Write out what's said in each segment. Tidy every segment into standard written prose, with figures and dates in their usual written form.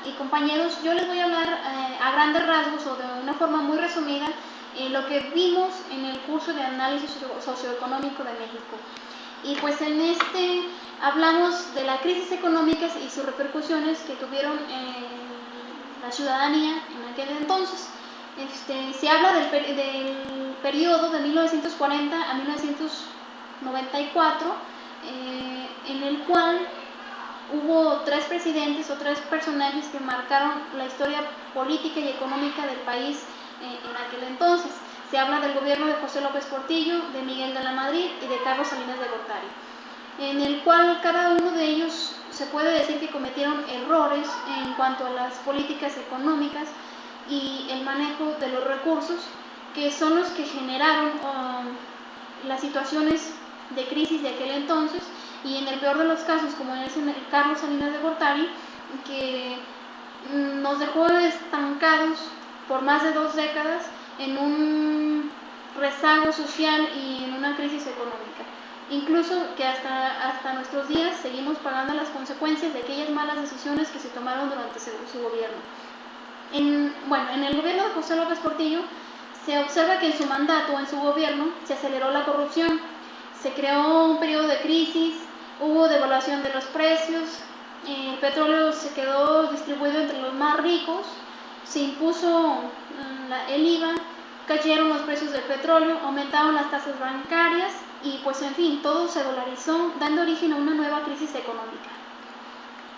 y compañeros, yo les voy a hablar a grandes rasgos o de una forma muy resumida lo que vimos en el curso de análisis socioeconómico de México. Y pues en este hablamos de la crisis económica y sus repercusiones que tuvieron en la ciudadanía en aquel entonces. Se habla del periodo de 1940 a 1994, en el cual hubo tres presidentes o tres personajes que marcaron la historia política y económica del país en aquel entonces. Se habla del gobierno de José López Portillo, de Miguel de la Madrid y de Carlos Salinas de Gortari, en el cual cada uno de ellos se puede decir que cometieron errores en cuanto a las políticas económicas y el manejo de los recursos, que son los que generaron las situaciones de crisis de aquel entonces, y en el peor de los casos, como es en el Carlos Salinas de Gortari, que nos dejó estancados por más de 2 décadas en un rezago social y en una crisis económica. Incluso que hasta nuestros días seguimos pagando las consecuencias de aquellas malas decisiones que se tomaron durante su gobierno. En el gobierno de José López Portillo se observa que en su mandato o en su gobierno se aceleró la corrupción, se creó un periodo de crisis, hubo devaluación de los precios, el petróleo se quedó distribuido entre los más ricos, se impuso el IVA, cayeron los precios del petróleo, aumentaron las tasas bancarias y pues en fin, todo se dolarizó, dando origen a una nueva crisis económica.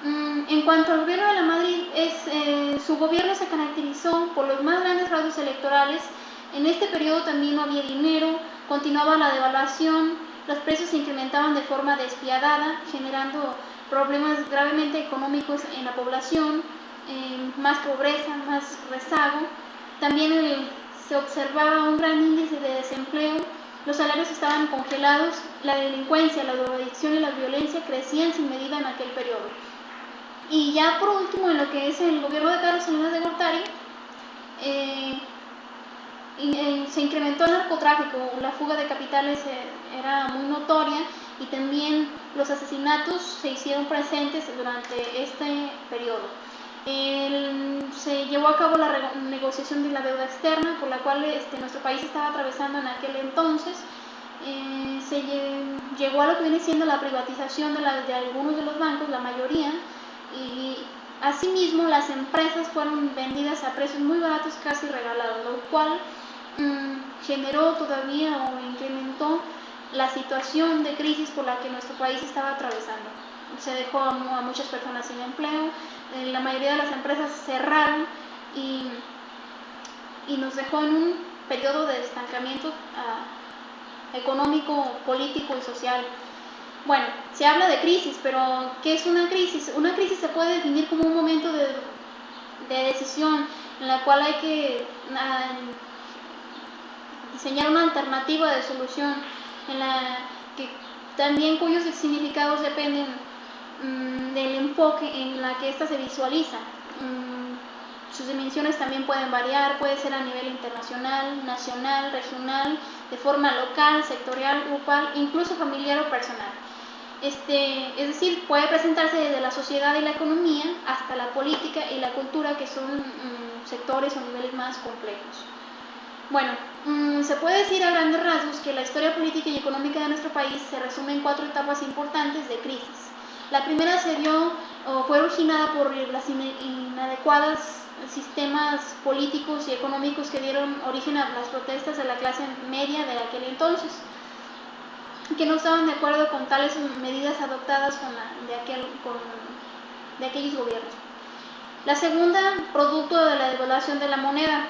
En cuanto al gobierno de la Madrid, su gobierno se caracterizó por los más grandes fraudes electorales. En este periodo también no había dinero, continuaba la devaluación, los precios se incrementaban de forma despiadada, generando problemas gravemente económicos en la población, más pobreza, más rezago. También se observaba un gran índice de desempleo, los salarios estaban congelados, la delincuencia, la drogadicción y la violencia crecían sin medida en aquel periodo. Y ya por último, en lo que es el gobierno de Carlos Salinas de Gortari, se incrementó el narcotráfico, la fuga de capitales era muy notoria y también los asesinatos se hicieron presentes durante este periodo. Se llevó a cabo la renegociación de la deuda externa, por la cual nuestro país estaba atravesando en aquel entonces. Se llegó a lo que viene siendo la privatización de algunos de los bancos, la mayoría, y asimismo las empresas fueron vendidas a precios muy baratos, casi regalados, lo cual generó todavía o incrementó la situación de crisis por la que nuestro país estaba atravesando. Se dejó a muchas personas sin empleo, la mayoría de las empresas cerraron y nos dejó en un periodo de estancamiento económico, político y social. Bueno, se habla de crisis, pero ¿qué es una crisis? Una crisis se puede definir como un momento de decisión en la cual hay que diseñar una alternativa de solución, también cuyos significados dependen del enfoque en la que ésta se visualiza. Sus dimensiones también pueden variar, puede ser a nivel internacional, nacional, regional, de forma local, sectorial, grupal, incluso familiar o personal. Es decir, puede presentarse desde la sociedad y la economía hasta la política y la cultura, que son sectores o niveles más complejos. Bueno, se puede decir a grandes rasgos que la historia política y económica de nuestro país se resume en 4 etapas importantes de crisis. La primera fue originada por las inadecuadas sistemas políticos y económicos que dieron origen a las protestas de la clase media de aquel entonces, que no estaban de acuerdo con tales medidas adoptadas de aquellos gobiernos. La segunda, producto de la devaluación de la moneda.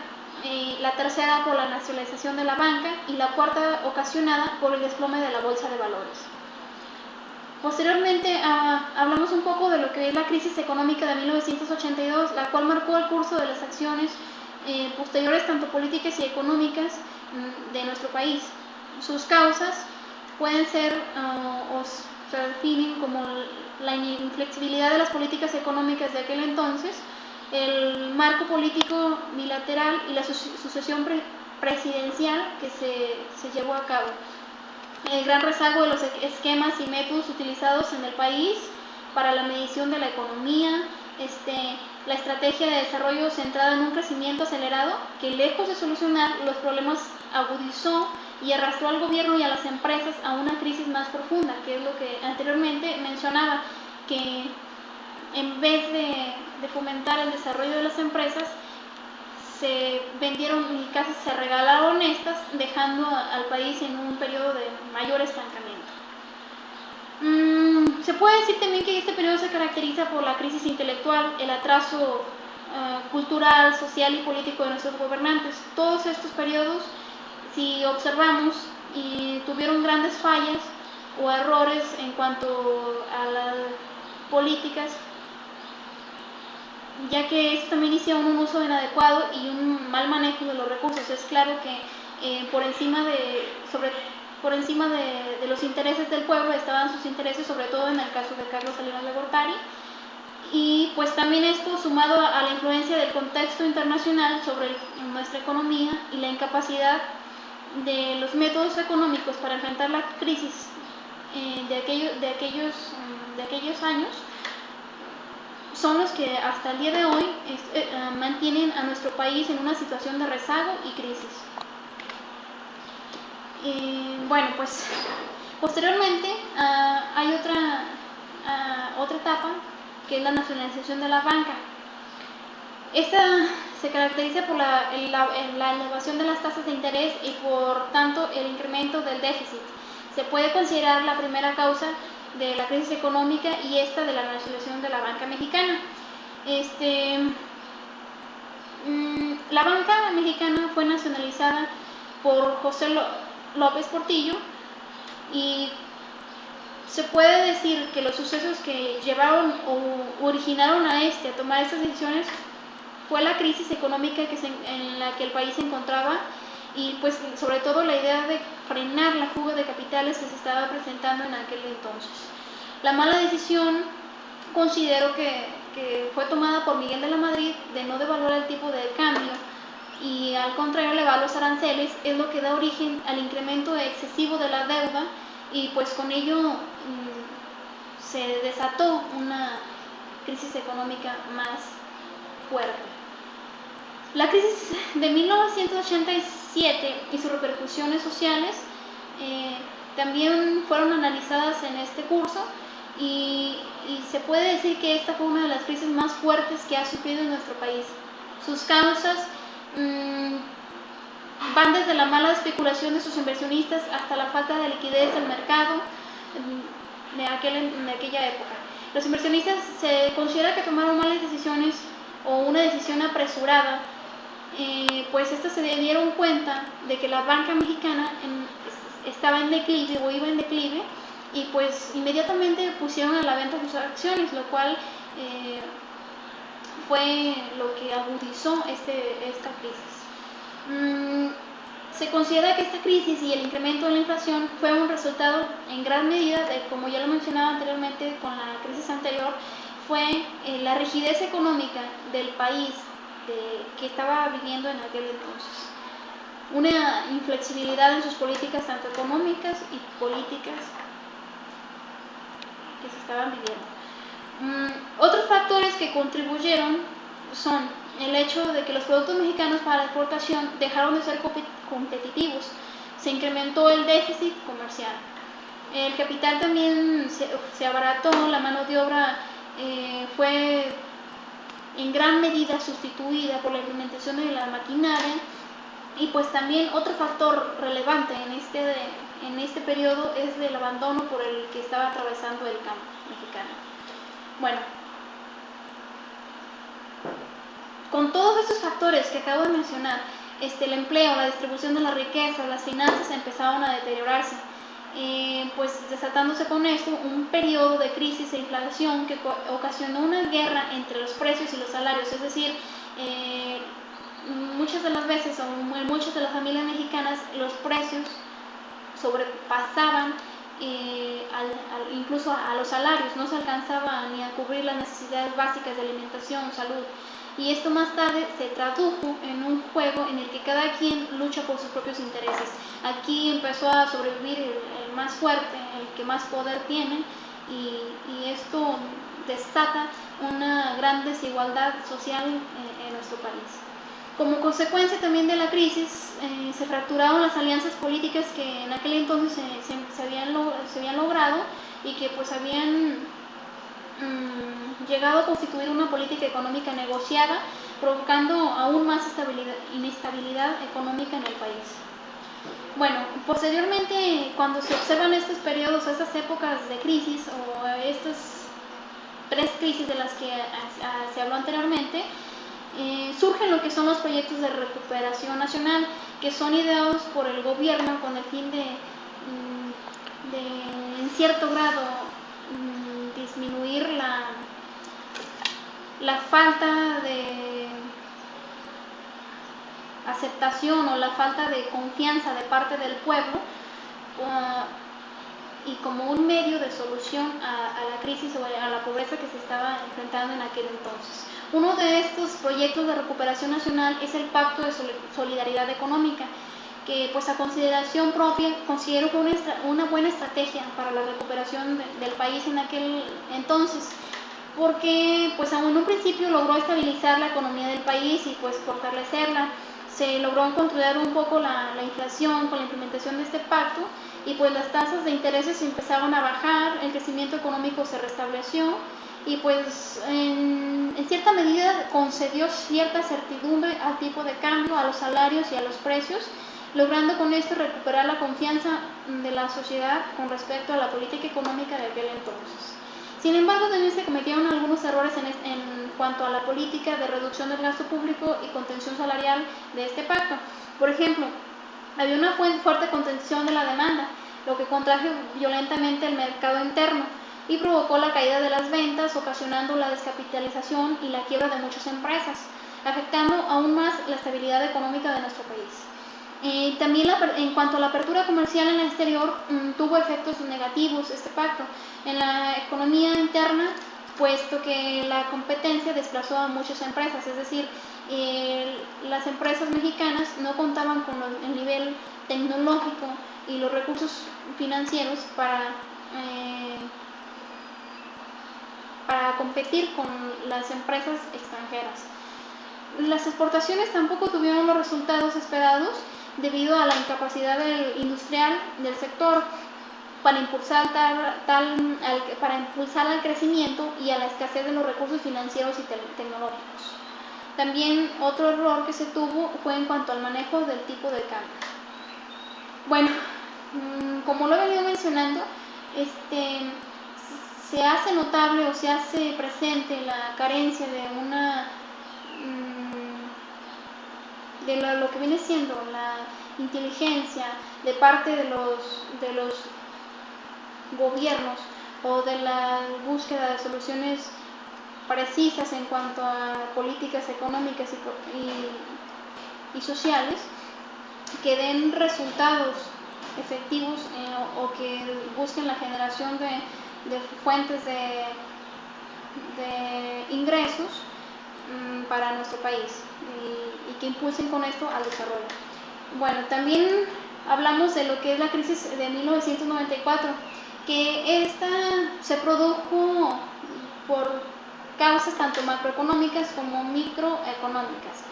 La tercera, por la nacionalización de la banca, y la cuarta, ocasionada por el desplome de la bolsa de valores. Posteriormente hablamos un poco de lo que es la crisis económica de 1982, la cual marcó el curso de las acciones posteriores, tanto políticas y económicas, de nuestro país. Sus causas pueden ser o se definen como la inflexibilidad de las políticas económicas de aquel entonces, el marco político bilateral y la sucesión presidencial que se llevó a cabo, el gran rezago de los esquemas y métodos utilizados en el país para la medición de la economía, la estrategia de desarrollo centrada en un crecimiento acelerado que, lejos de solucionar los problemas, agudizó y arrastró al gobierno y a las empresas a una crisis más profunda, que es lo que anteriormente mencionaba, que en vez de fomentar el desarrollo de las empresas, se vendieron y casi se regalaron estas, dejando al país en un periodo de mayor estancamiento. Se puede decir también que este periodo se caracteriza por la crisis intelectual, el atraso cultural, social y político de nuestros gobernantes. Todos estos periodos, si observamos, tuvieron grandes fallas o errores en cuanto a las políticas, ya que esto también inicia un uso inadecuado y un mal manejo de los recursos. Es claro que por encima de los intereses del pueblo estaban sus intereses, sobre todo en el caso de Carlos Salinas de Gortari, y pues también esto sumado a la influencia del contexto internacional sobre nuestra economía y la incapacidad de los métodos económicos para enfrentar la crisis de aquellos años, son los que hasta el día de hoy mantienen a nuestro país en una situación de rezago y crisis. Bueno, pues posteriormente hay otra etapa, que es la nacionalización de la banca. Esta se caracteriza por la elevación de las tasas de interés y por tanto el incremento del déficit. Se puede considerar la primera causa de la crisis económica y esta de la nacionalización de la banca mexicana. La banca mexicana fue nacionalizada por José López Portillo, y se puede decir que los sucesos que llevaron o originaron a tomar estas decisiones fue la crisis económica en la que el país se encontraba, y pues sobre todo la idea de frenar la fuga de capitales que se estaba presentando en aquel entonces. La mala decisión, considero que fue tomada por Miguel de la Madrid, de no devaluar el tipo de cambio y al contrario elevar los aranceles, es lo que da origen al incremento excesivo de la deuda, y pues con ello se desató una crisis económica más fuerte. La crisis de 1987 y sus repercusiones sociales también fueron analizadas en este curso, y se puede decir que esta fue una de las crisis más fuertes que ha sufrido en nuestro país. Sus causas van desde la mala especulación de sus inversionistas hasta la falta de liquidez del mercado de aquella época. Los inversionistas se considera que tomaron malas decisiones o una decisión apresurada, pues estos se dieron cuenta de que la banca mexicana estaba en declive o iba en declive, y pues inmediatamente pusieron a la venta sus acciones, lo cual fue lo que agudizó esta crisis. Se considera que esta crisis y el incremento de la inflación fue un resultado en gran medida de, como ya lo mencionaba anteriormente con la crisis anterior, fue la rigidez económica del país que estaba viviendo en aquel entonces. Una inflexibilidad en sus políticas tanto económicas y políticas que se estaban viviendo. Otros factores que contribuyeron son el hecho de que los productos mexicanos para la exportación dejaron de ser competitivos, se incrementó el déficit comercial, el capital también se abarató, la mano de obra fue en gran medida sustituida por la implementación de la maquinaria, y pues también otro factor relevante en este periodo es el abandono por el que estaba atravesando el campo mexicano. Bueno, con todos estos factores que acabo de mencionar, el empleo, la distribución de la riqueza, las finanzas empezaron a deteriorarse, pues desatándose con esto un periodo de crisis e inflación que ocasionó una guerra entre los precios y los salarios. Es decir, muchas de las veces, o en muchas de las familias mexicanas, los precios sobrepasaban incluso a los salarios, no se alcanzaba ni a cubrir las necesidades básicas de alimentación, salud, y esto más tarde se tradujo en un juego en el que cada quien lucha por sus propios intereses. Aquí empezó a sobrevivir el más fuerte, el que más poder tiene, y esto destata una gran desigualdad social en nuestro país. Como consecuencia también de la crisis, se fracturaron las alianzas políticas que en aquel entonces se habían logrado y que pues habían llegado a constituir una política económica negociada, provocando aún más inestabilidad económica en el país. Bueno, posteriormente, cuando se observan estos periodos, estas épocas de crisis o estas tres crisis de las que se habló anteriormente, surgen lo que son los proyectos de recuperación nacional, que son ideados por el gobierno con el fin de en cierto grado, disminuir la falta de aceptación o la falta de confianza de parte del pueblo, y como un medio de solución a la crisis o a la pobreza que se estaba enfrentando en aquel entonces. Uno de estos proyectos de recuperación nacional es el Pacto de Solidaridad Económica, que pues a consideración propia considero que una buena estrategia para la recuperación del país en aquel entonces, porque pues aún en un principio logró estabilizar la economía del país y pues fortalecerla. Se logró controlar un poco la inflación con la implementación de este pacto y pues las tasas de intereses empezaron a bajar, el crecimiento económico se restableció y pues en cierta medida concedió cierta certidumbre al tipo de cambio, a los salarios y a los precios, logrando con esto recuperar la confianza de la sociedad con respecto a la política económica de aquel entonces. Sin embargo, también se cometieron algunos errores en cuanto a la política de reducción del gasto público y contención salarial de este pacto. Por ejemplo, había una fuerte contención de la demanda, lo que contrajo violentamente el mercado interno y provocó la caída de las ventas, ocasionando la descapitalización y la quiebra de muchas empresas, afectando aún más la estabilidad económica de nuestro país. También en cuanto a la apertura comercial en el exterior, tuvo efectos negativos este pacto en la economía interna, puesto que la competencia desplazó a muchas empresas, es decir, las empresas mexicanas no contaban con el nivel tecnológico y los recursos financieros para competir con las empresas extranjeras. Las exportaciones tampoco tuvieron los resultados esperados debido a la incapacidad industrial del sector para impulsar al crecimiento y a la escasez de los recursos financieros y tecnológicos. También otro error que se tuvo fue en cuanto al manejo del tipo de cambio. Bueno, como lo he venido mencionando, se hace notable o se hace presente la carencia de lo que viene siendo la inteligencia de parte de los gobiernos o de la búsqueda de soluciones precisas en cuanto a políticas económicas y sociales que den resultados efectivos o que busquen la generación de fuentes de ingresos para nuestro país y que impulsen con esto al desarrollo. Bueno, también hablamos de lo que es la crisis de 1994, que esta se produjo por causas tanto macroeconómicas como microeconómicas.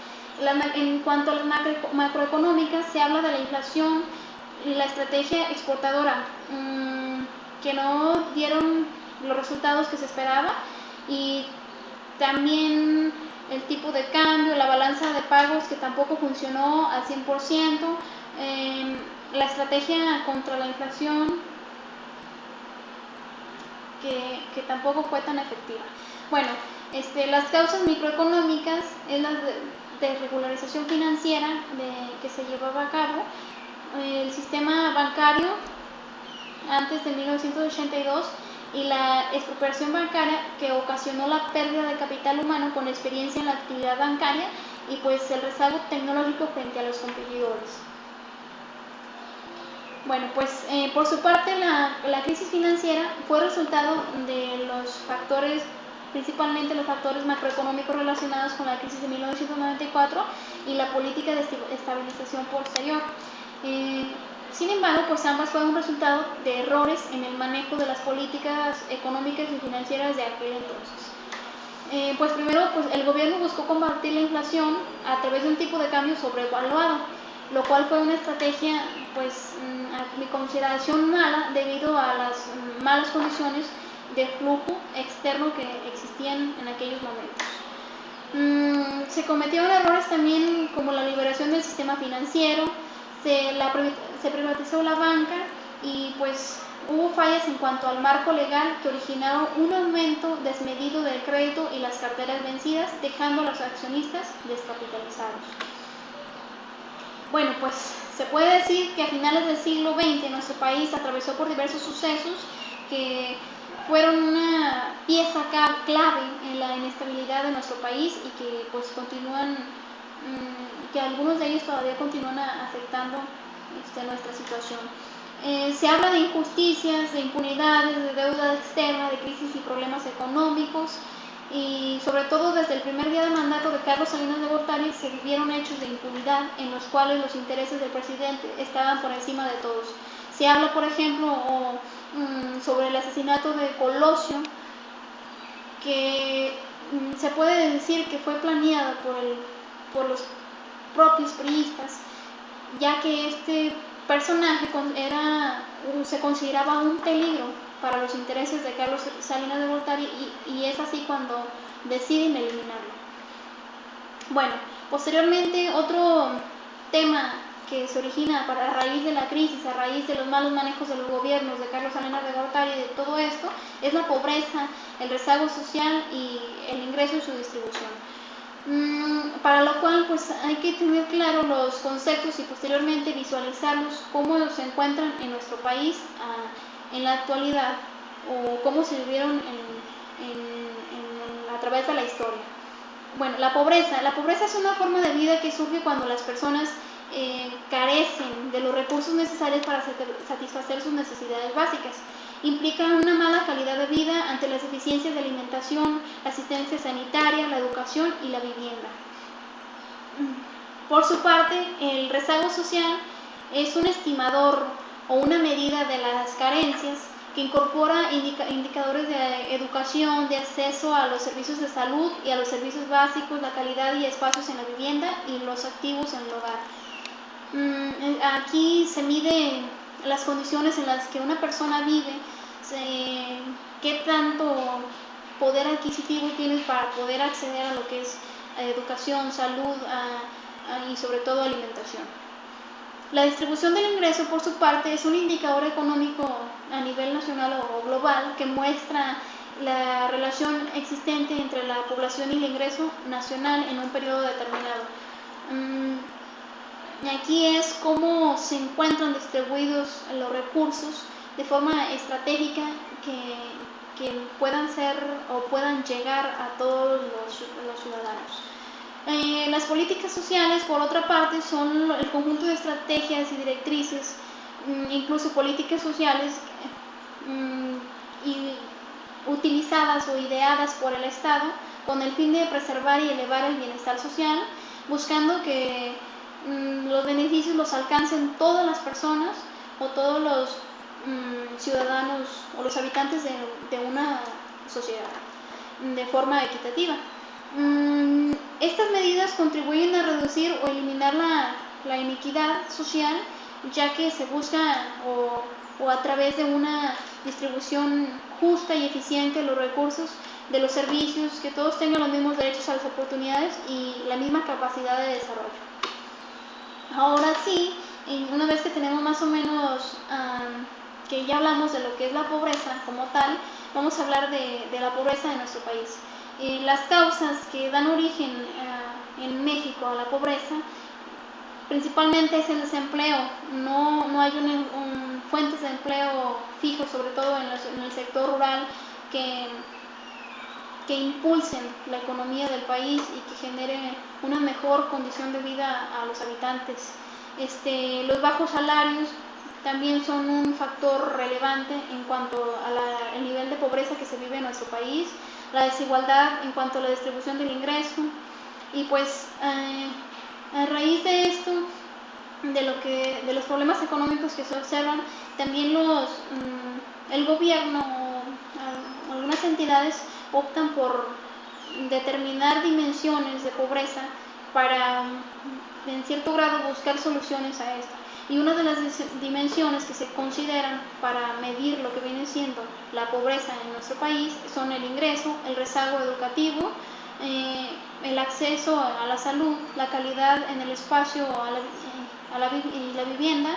En cuanto a las macroeconómicas, se habla de la inflación y la estrategia exportadora, que no dieron los resultados que se esperaba, y también el tipo de cambio, la balanza de pagos que tampoco funcionó al 100%, la estrategia contra la inflación que tampoco fue tan efectiva. Bueno, las causas microeconómicas es la desregularización financiera que se llevaba a cabo, el sistema bancario antes de 1982 y la expropiación bancaria que ocasionó la pérdida de capital humano con experiencia en la actividad bancaria y pues el rezago tecnológico frente a los competidores. Bueno, pues por su parte la crisis financiera fue resultado de los factores, principalmente los factores macroeconómicos relacionados con la crisis de 1994 y la política de estabilización posterior. Sin embargo, pues ambas fueron un resultado de errores en el manejo de las políticas económicas y financieras de aquel entonces. Pues primero, pues el gobierno buscó combatir la inflación a través de un tipo de cambio sobrevaluado, lo cual fue una estrategia, pues, a mi consideración mala debido a las malas condiciones de flujo externo que existían en aquellos momentos. Se cometieron errores también como la liberación del sistema financiero, se privatizó la banca y pues hubo fallas en cuanto al marco legal que originaron un aumento desmedido del crédito y las carteras vencidas, dejando a los accionistas descapitalizados. Bueno, pues se puede decir que a finales del siglo XX nuestro país atravesó por diversos sucesos que fueron una pieza clave en la inestabilidad de nuestro país y que pues continúan, que algunos de ellos todavía continúan afectando nuestra situación. Se habla de injusticias, de impunidades, de deuda externa, de crisis y problemas económicos, y sobre todo desde el primer día de mandato de Carlos Salinas de Gortari se vivieron hechos de impunidad en los cuales los intereses del presidente estaban por encima de todos. Se habla, por ejemplo, sobre el asesinato de Colosio, que se puede decir que fue planeado por los propios priistas, ya que este personaje se consideraba un peligro para los intereses de Carlos Salinas de Gortari y es así cuando deciden eliminarlo. Bueno, posteriormente otro tema que se origina a raíz de la crisis, a raíz de los malos manejos de los gobiernos de Carlos Salinas de Gortari y de todo esto, es la pobreza, el rezago social y el ingreso y su distribución. Para lo cual pues hay que tener claro los conceptos y posteriormente visualizarlos cómo se encuentran en nuestro país en la actualidad o cómo se vivieron a través de la historia. Bueno, la pobreza es una forma de vida que surge cuando las personas carecen de los recursos necesarios para satisfacer sus necesidades básicas. Implica una mala calidad de vida ante las deficiencias de alimentación, la asistencia sanitaria, la educación y la vivienda. Por su parte, el rezago social es un estimador o una medida de las carencias que incorpora indicadores de educación, de acceso a los servicios de salud y a los servicios básicos, la calidad y espacios en la vivienda y los activos en el hogar. Aquí se mide las condiciones en las que una persona vive, qué tanto poder adquisitivo tienes para poder acceder a lo que es educación, salud y sobre todo alimentación. La distribución del ingreso, por su parte, es un indicador económico a nivel nacional o global que muestra la relación existente entre la población y el ingreso nacional en un periodo determinado. Aquí es cómo se encuentran distribuidos los recursos de forma estratégica que puedan ser o puedan llegar a todos los ciudadanos. Las políticas sociales, por otra parte, son el conjunto de estrategias y directrices, incluso políticas sociales utilizadas o ideadas por el Estado con el fin de preservar y elevar el bienestar social, buscando que los beneficios los alcancen todas las personas o todos los ciudadanos o los habitantes de una sociedad de forma equitativa. Estas medidas contribuyen a reducir o eliminar la inequidad social, ya que se busca o a través de una distribución justa y eficiente de los recursos, de los servicios, que todos tengan los mismos derechos a las oportunidades y la misma capacidad de desarrollo. Ahora sí, una vez que tenemos más o menos que ya hablamos de lo que es la pobreza como tal, vamos a hablar de la pobreza de nuestro país. Las causas que dan origen en México a la pobreza principalmente es el desempleo. No hay fuentes de empleo fijos, sobre todo en el sector rural, que impulsen la economía del país y que generen una mejor condición de vida a los habitantes. Los bajos salarios también son un factor relevante en cuanto al nivel de pobreza que se vive en nuestro país, la desigualdad en cuanto a la distribución del ingreso y pues a raíz de esto, de los problemas económicos que se observan, también el gobierno o algunas entidades optan por determinar dimensiones de pobreza para, en cierto grado, buscar soluciones a esta. Y una de las dimensiones que se consideran para medir lo que viene siendo la pobreza en nuestro país son el ingreso, el rezago educativo, el acceso a la salud, la calidad en el espacio y la vivienda,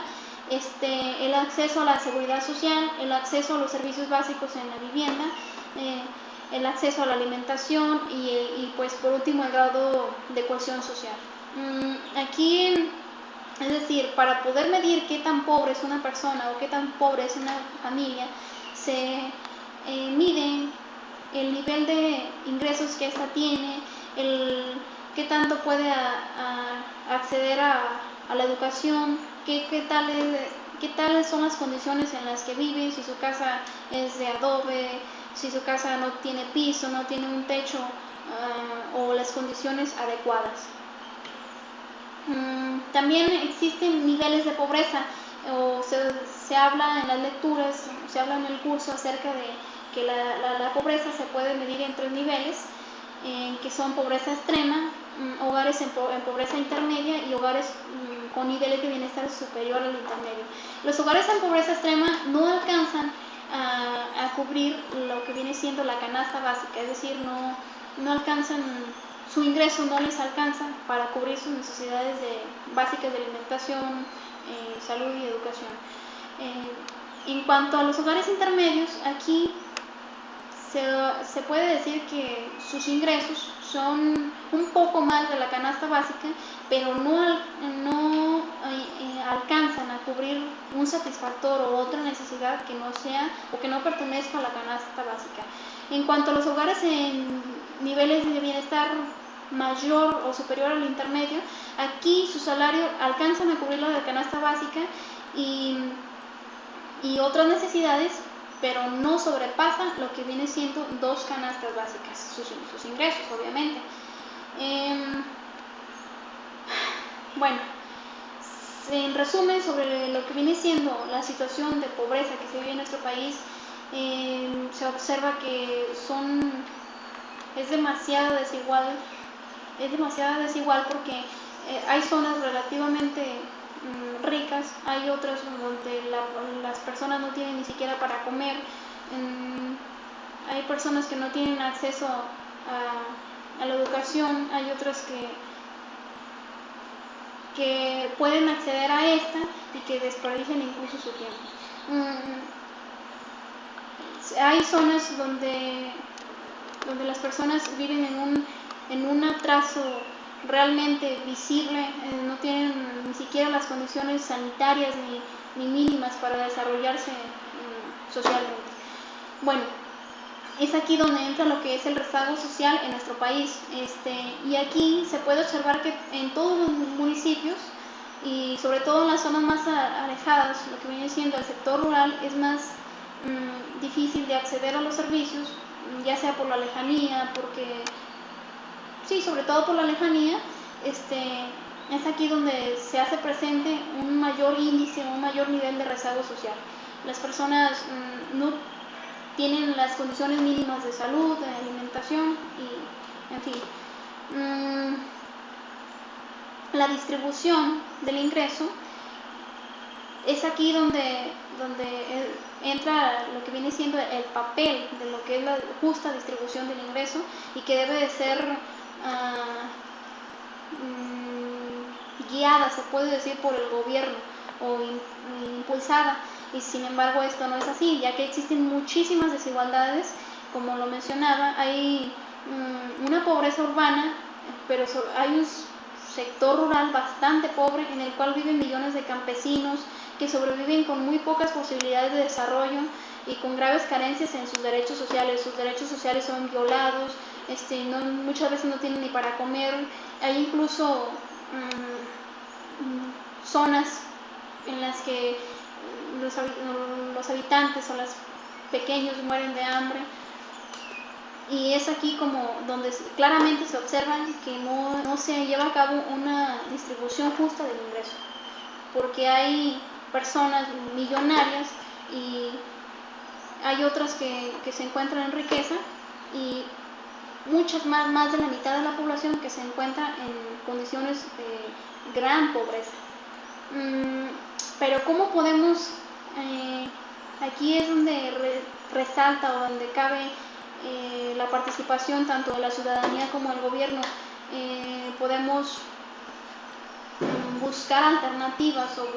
el acceso a la seguridad social, el acceso a los servicios básicos en la vivienda, el acceso a la alimentación y pues por último el grado de cohesión social. Aquí, es decir, para poder medir qué tan pobre es una persona o qué tan pobre es una familia, se mide el nivel de ingresos que ésta tiene, qué tanto puede acceder a la educación, qué tales son las condiciones en las que vive, si su casa es de adobe, si su casa no tiene piso, no tiene un techo o las condiciones adecuadas. También existen niveles de pobreza, o se habla en las lecturas, se habla en el curso acerca de que la pobreza se puede medir en 3 niveles, que son pobreza extrema, hogares en pobreza intermedia y hogares con niveles de bienestar superior al intermedio. Los hogares en pobreza extrema no alcanzan a cubrir lo que viene siendo la canasta básica, es decir, no alcanzan, su ingreso no les alcanza para cubrir sus necesidades básicas de alimentación, salud y educación. En cuanto a los hogares intermedios, aquí se puede decir que sus ingresos son un poco más de la canasta básica, pero no alcanzan a cubrir un satisfactor o otra necesidad que no sea o que no pertenezca a la canasta básica. En cuanto a los hogares en niveles de bienestar mayor o superior al intermedio, aquí su salario alcanzan a cubrir la de canasta básica y otras necesidades, pero no sobrepasan lo que viene siendo 2 canastas básicas, sus ingresos, obviamente. Bueno, en resumen, sobre lo que viene siendo la situación de pobreza que se vive en nuestro país, se observa que es demasiado desigual porque hay zonas relativamente ricas, hay otras donde las personas no tienen ni siquiera para comer, hay personas que no tienen acceso a la educación, hay otras que pueden acceder a esta y que desperdician incluso su tiempo. Hay zonas donde las personas viven en un atraso realmente visible, no tienen ni siquiera las condiciones sanitarias ni mínimas para desarrollarse socialmente. Bueno, es aquí donde entra lo que es el rezago social en nuestro país, y aquí se puede observar que en todos los municipios y sobre todo en las zonas más alejadas, lo que viene siendo el sector rural, es más difícil de acceder a los servicios, ya sea por la lejanía, sí, sobre todo por la lejanía, es aquí donde se hace presente un mayor índice, un mayor nivel de rezago social. Las personas no tienen las condiciones mínimas de salud, de alimentación y, en fin. La distribución del ingreso es aquí donde entra lo que viene siendo el papel de lo que es la justa distribución del ingreso y que debe de ser guiada, se puede decir, por el gobierno o impulsada, y sin embargo esto no es así, ya que existen muchísimas desigualdades. Como lo mencionaba, hay una pobreza urbana, pero hay un sector rural bastante pobre en el cual viven millones de campesinos que sobreviven con muy pocas posibilidades de desarrollo y con graves carencias en sus derechos sociales. Sus derechos sociales son violados, muchas veces no tienen ni para comer. Hay incluso zonas en las que los habitantes o los pequeños mueren de hambre, y es aquí como donde claramente se observa que no se lleva a cabo una distribución justa del ingreso, porque hay personas millonarias y hay otras que se encuentran en riqueza, y más de la mitad de la población que se encuentra en condiciones de gran pobreza. Pero ¿cómo podemos, aquí es donde resalta o donde cabe la participación tanto de la ciudadanía como del gobierno? Podemos buscar alternativas o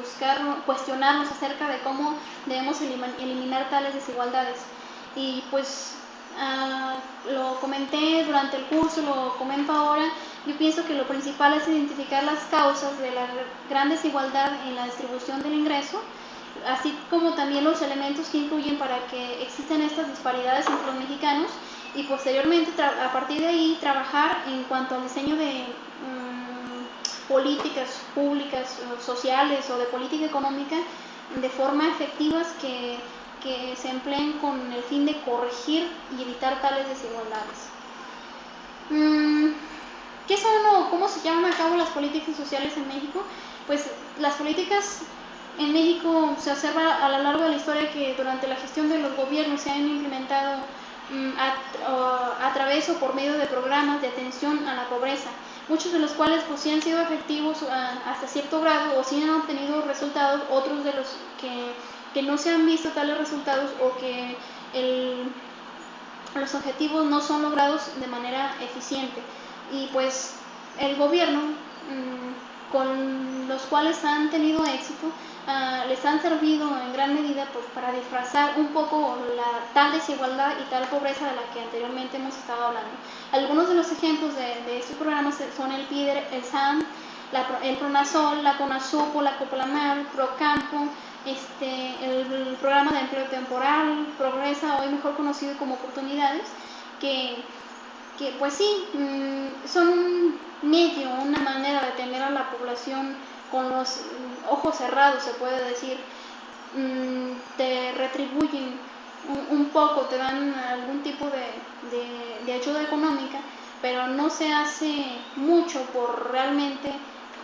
cuestionarnos acerca de cómo debemos eliminar tales desigualdades. Y pues lo comenté durante el curso, lo comento ahora. Yo pienso que lo principal es identificar las causas de la gran desigualdad en la distribución del ingreso, así como también los elementos que influyen para que existan estas disparidades entre los mexicanos, y posteriormente a partir de ahí trabajar en cuanto al diseño de políticas públicas, sociales o de política económica de forma efectivas que se empleen con el fin de corregir y evitar tales desigualdades. ¿Qué son o cómo se llevan a cabo las políticas sociales en México? Pues las políticas en México se observa a lo largo de la historia que durante la gestión de los gobiernos se han implementado a través o por medio de programas de atención a la pobreza, muchos de los cuales pues sí han sido efectivos hasta cierto grado o sí han obtenido resultados, otros de los que no se han visto tales resultados o que los objetivos no son logrados de manera eficiente. Y pues el gobierno, con los cuales han tenido éxito, les han servido en gran medida pues, para disfrazar un poco la tal desigualdad y tal pobreza de la que anteriormente hemos estado hablando. Algunos de los ejemplos de estos programas son el PIDER, el SAN, el PRONASOL, la CONASUPO, la COPLAMAR, PROCAMPO, el programa de empleo temporal, Progresa, hoy mejor conocido como Oportunidades, que pues sí, son un medio, una manera de tener a la población con los ojos cerrados, se puede decir. Te retribuyen un poco, te dan algún tipo de ayuda económica, pero no se hace mucho por realmente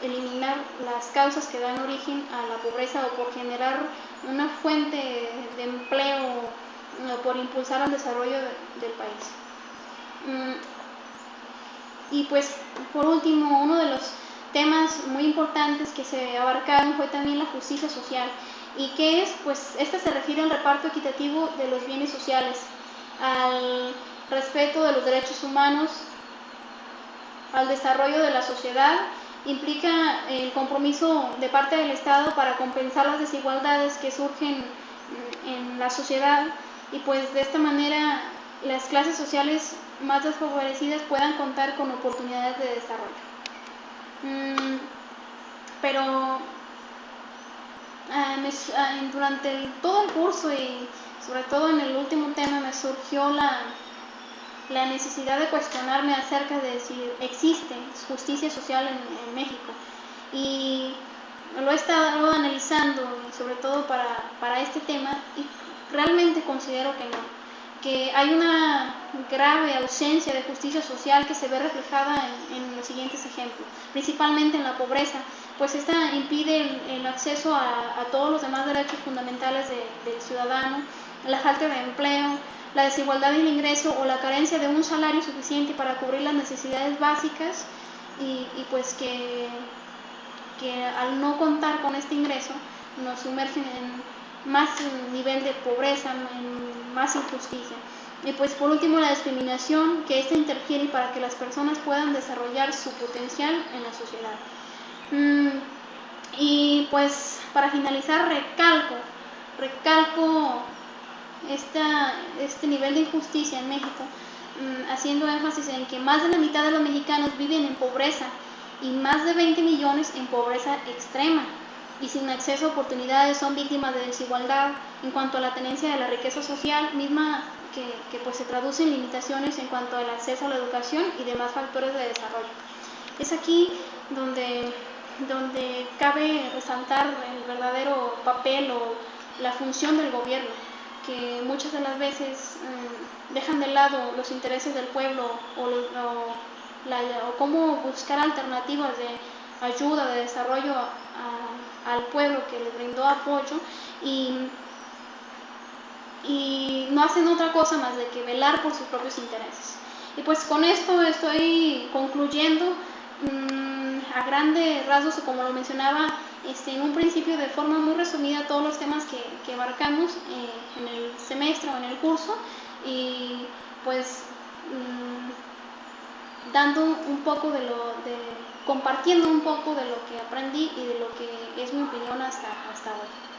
eliminar las causas que dan origen a la pobreza o por generar una fuente de empleo o por impulsar el desarrollo del país. Y pues por último, uno de los temas muy importantes que se abarcaron fue también la justicia social. ¿Y qué es? Pues esta se refiere al reparto equitativo de los bienes sociales, al respeto de los derechos humanos, al desarrollo de la sociedad. Implica el compromiso de parte del Estado para compensar las desigualdades que surgen en la sociedad, y pues de esta manera las clases sociales más desfavorecidas puedan contar con oportunidades de desarrollo. Pero durante todo el curso y sobre todo en el último tema me surgió la necesidad de cuestionarme acerca de si existe justicia social en México, y lo he estado analizando sobre todo para este tema, y realmente considero que no, que hay una grave ausencia de justicia social que se ve reflejada en los siguientes ejemplos, principalmente en la pobreza, pues esta impide el acceso a todos los demás derechos fundamentales del ciudadano, la falta de empleo, la desigualdad del ingreso o la carencia de un salario suficiente para cubrir las necesidades básicas, y pues que al no contar con este ingreso nos sumergen en más nivel de pobreza, en más injusticia. Y pues por último la discriminación, que esta interfiere para que las personas puedan desarrollar su potencial en la sociedad. Y pues para finalizar recalco este nivel de injusticia en México, haciendo énfasis en que más de la mitad de los mexicanos viven en pobreza y más de 20 millones en pobreza extrema y sin acceso a oportunidades, son víctimas de desigualdad en cuanto a la tenencia de la riqueza social misma, que pues se traduce en limitaciones en cuanto al acceso a la educación y demás factores de desarrollo. Es aquí donde cabe resaltar el verdadero papel o la función del gobierno, que muchas de las veces dejan de lado los intereses del pueblo o cómo buscar alternativas de ayuda, de desarrollo al pueblo que les brindó apoyo, y no hacen otra cosa más de que velar por sus propios intereses. Y pues con esto estoy concluyendo a grandes rasgos, o como lo mencionaba en un principio, de forma muy resumida, todos los temas que abarcamos en el semestre o en el curso, y pues dando un poco compartiendo un poco de lo que aprendí y de lo que es mi opinión hasta hoy.